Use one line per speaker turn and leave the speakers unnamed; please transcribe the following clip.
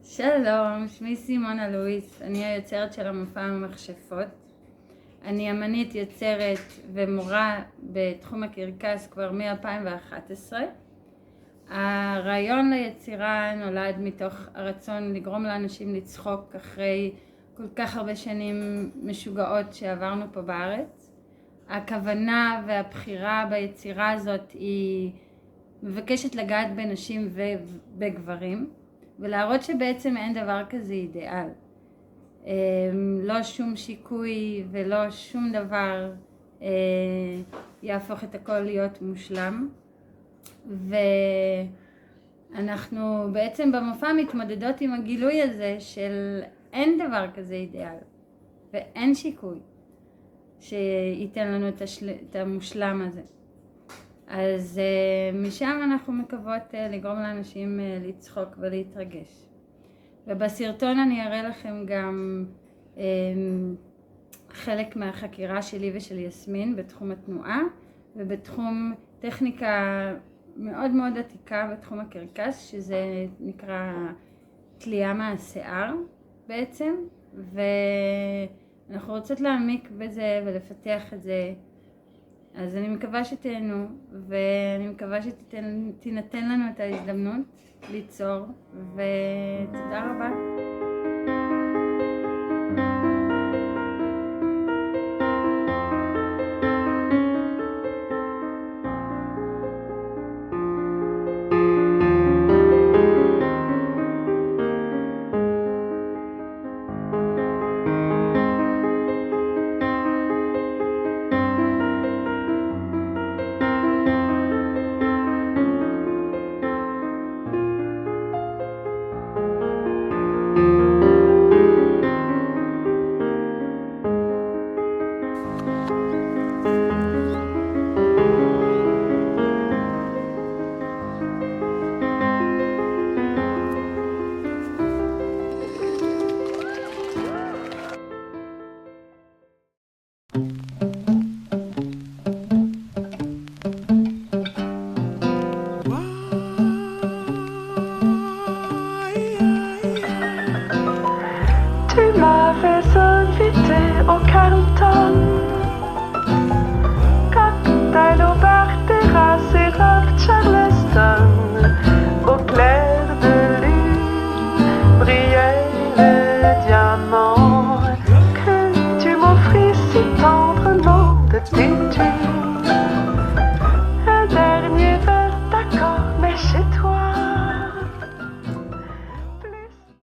שלום, שמי סימונה לואיס, אני היוצרת של המופע המכשפות. אני אמנית, יוצרת ומורה בתחום הקרקס כבר מ-2011. הרעיון ליצירה נולד מתוך הרצון לגרום לאנשים לצחוק אחרי כל כך הרבה שנים משוגעות שעברנו פה בארץ. הכוונה והבחירה ביצירה הזאת היא מבקשת לגעת בנשים ובגברים, ולהראות שבעצם אין דבר כזה אידיאל. לא שום שיקוי ולא שום דבר יהפוך את הכל להיות מושלם. ואנחנו בעצם במופע מתמודדות עם הגילוי הזה של אין דבר כזה אידיאל ואין שיקוי שייתן לנו את המושלם הזה. אז משם אנחנו מקוות לגרום לאנשים לצחוק ולהתרגש. ובסרטון אני אראה לכם גם חלק מהחקירה שלי ושל יסמין בתחום התנועה, ובתחום טכניקה מאוד מאוד עתיקה בתחום הקרקס, שזה נקרא תלייה מהשיער בעצם, ואנחנו רוצות להעמיק בזה ולפתח את זה. אז אני מקווה שתהנו, ואני מקווה שתינתן לנו את ההזדמנות ליצור, ותודה רבה.
Tu m'avais invité au Carlton.